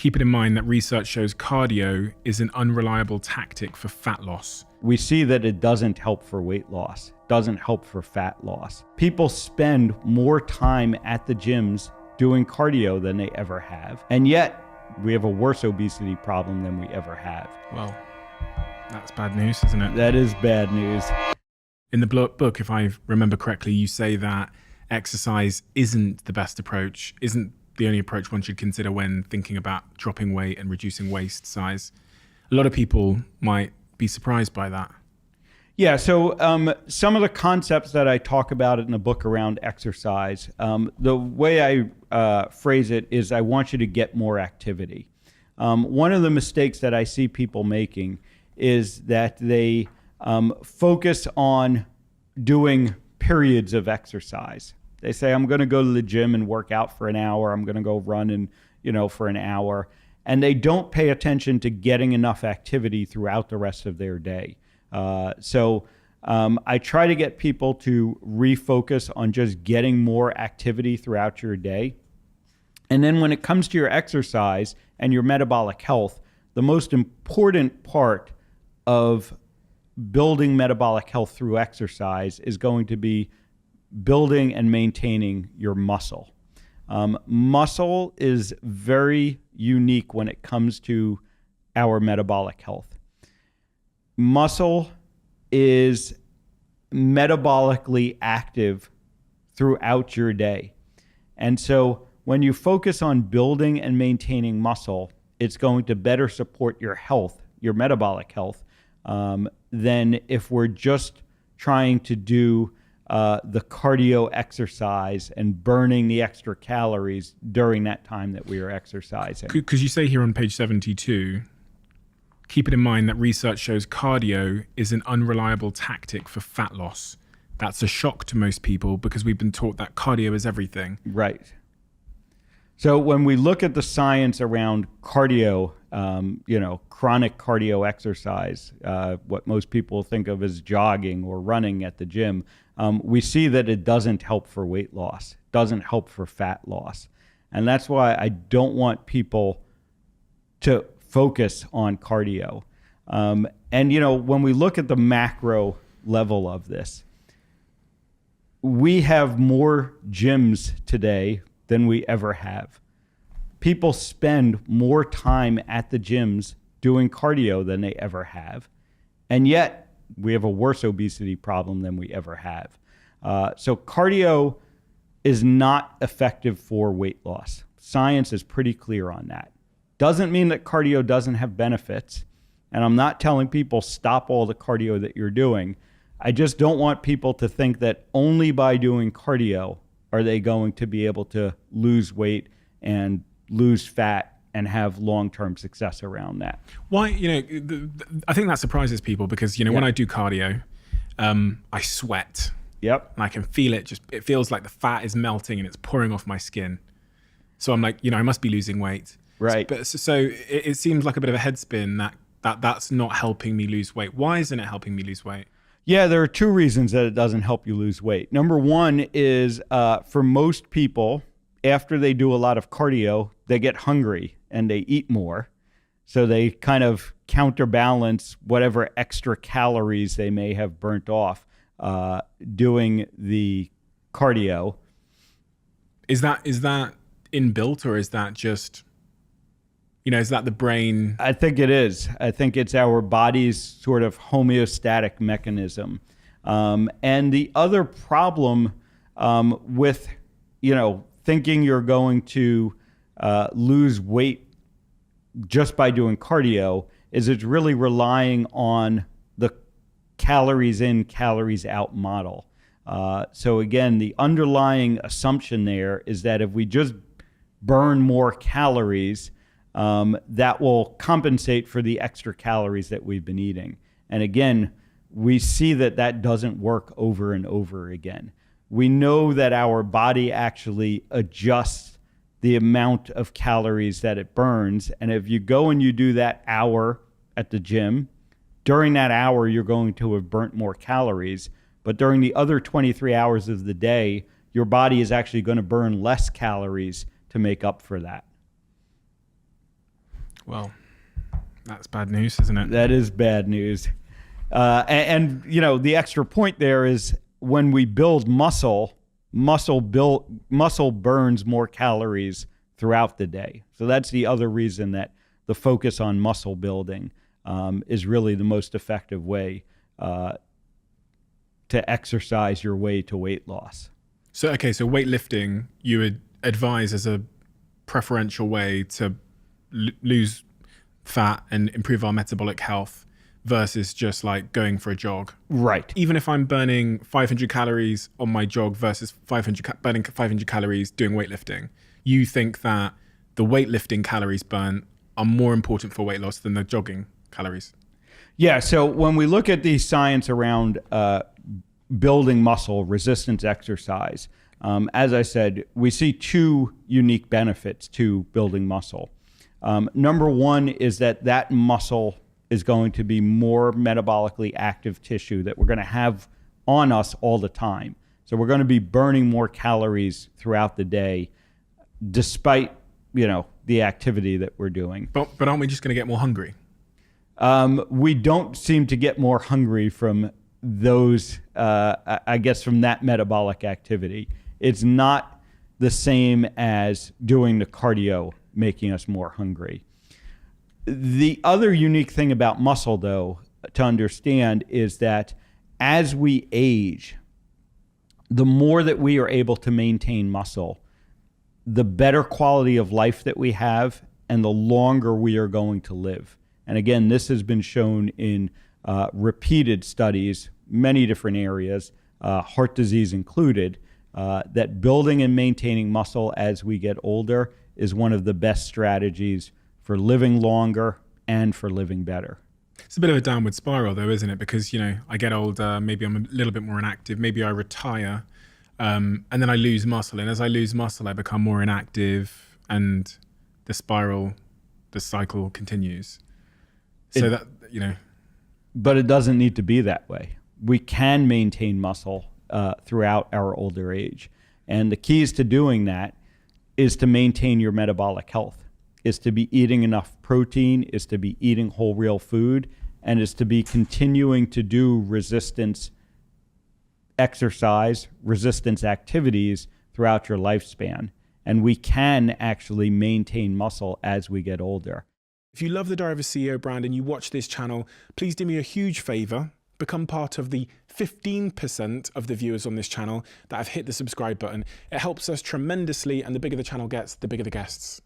Keep it in mind that research shows cardio is an unreliable tactic for fat loss. We see that it doesn't help for weight loss, doesn't help for fat loss. People spend more time at the gyms doing cardio than they ever have. And yet, we have a worse obesity problem than we ever have. Well, that's bad news, isn't it? That is bad news. In the book, if I remember correctly, you say that exercise isn't the best approach, isn't the only approach one should consider when thinking about dropping weight and reducing waist size. A lot of people might be surprised by that. Yeah, so some of the concepts that I talk about in the book around exercise, the way I phrase it is I want you to get more activity. One of the mistakes that I see people making is that they focus on doing periods of exercise. They say, I'm going to go to the gym and work out for an hour. I'm going to go run for an hour. And they don't pay attention to getting enough activity throughout the rest of their day. So I try to get people to refocus on just getting more activity throughout your day. And then when it comes to your exercise and your metabolic health, the most important part of building metabolic health through exercise is going to be building and maintaining your muscle. Muscle is very unique when it comes to our metabolic health. Muscle is metabolically active throughout your day. And so when you focus on building and maintaining muscle, it's going to better support your health, your metabolic health, than if we're just trying to do the cardio exercise and burning the extra calories during that time that we are exercising. Because you say here on page 72, keep it in mind that research shows cardio is an unreliable tactic for fat loss. That's a shock to most people because we've been taught that cardio is everything. Right. So when we look at the science around cardio, chronic cardio exercise, what most people think of as jogging or running at the gym, we see that it doesn't help for weight loss, doesn't help for fat loss. And that's why I don't want people to focus on cardio. When we look at the macro level of this, we have more gyms today than we ever have. People spend more time at the gyms doing cardio than they ever have. And yet we have a worse obesity problem than we ever have. So cardio is not effective for weight loss. Science is pretty clear on that. Doesn't mean that cardio doesn't have benefits. And I'm not telling people stop all the cardio that you're doing. I just don't want people to think that only by doing cardio are they going to be able to lose weight and lose fat and have long-term success around that. Why, I think that surprises people because, when I do cardio, I sweat. Yep. And I can feel it. It feels like the fat is melting and it's pouring off my skin. So I'm like, I must be losing weight. Right. So it seems like a bit of a head spin that's not helping me lose weight. Why isn't it helping me lose weight? Yeah, there are two reasons that it doesn't help you lose weight. Number one is for most people, after they do a lot of cardio, they get hungry and they eat more. So they kind of counterbalance whatever extra calories they may have burnt off doing the cardio. Is that inbuilt or is that just, is that the brain? I think it is. I think it's our body's sort of homeostatic mechanism. And the other problem with, thinking you're going to lose weight just by doing cardio is it's really relying on the calories in, calories out model. So again, the underlying assumption there is that if we just burn more calories, that will compensate for the extra calories that we've been eating. And again, we see that doesn't work over and over again. We know that our body actually adjusts the amount of calories that it burns. And if you go and you do that hour at the gym, during that hour, you're going to have burnt more calories. But during the other 23 hours of the day, your body is actually going to burn less calories to make up for that. Well, that's bad news, isn't it? That is bad news. And the extra point there is when we build muscle burns more calories throughout the day. So that's the other reason that the focus on muscle building is really the most effective way to exercise your way to weight loss. So weightlifting you would advise as a preferential way to lose fat and improve our metabolic health versus just like going for a jog. Right. Even if I'm burning 500 calories on my jog versus burning 500 calories doing weightlifting, you think that the weightlifting calories burnt are more important for weight loss than the jogging calories? Yeah. So when we look at the science around building muscle, resistance exercise, as I said, we see two unique benefits to building muscle. Number one is that muscle is going to be more metabolically active tissue that we're going to have on us all the time. So we're going to be burning more calories throughout the day, despite the activity that we're doing. But aren't we just going to get more hungry? We don't seem to get more hungry from those, I guess, from that metabolic activity. It's not the same as doing the cardio making us more hungry. The other unique thing about muscle, though, to understand is that as we age, the more that we are able to maintain muscle, the better quality of life that we have and the longer we are going to live. And again, this has been shown in repeated studies, many different areas, heart disease included, that building and maintaining muscle as we get older is one of the best strategies for living longer and for living better. It's a bit of a downward spiral though, isn't it? Because, I get older, maybe I'm a little bit more inactive, maybe I retire, and then I lose muscle. And as I lose muscle, I become more inactive and the cycle continues. So But it doesn't need to be that way. We can maintain muscle throughout our older age. And the keys to doing that is to maintain your metabolic health, is to be eating enough protein, is to be eating whole real food, and is to be continuing to do resistance exercise, resistance activities throughout your lifespan. And we can actually maintain muscle as we get older. If you love the Diary of a CEO brand and you watch this channel, please do me a huge favor. Become part of the 15% of the viewers on this channel that have hit the subscribe button. It helps us tremendously, and the bigger the channel gets, the bigger the guests.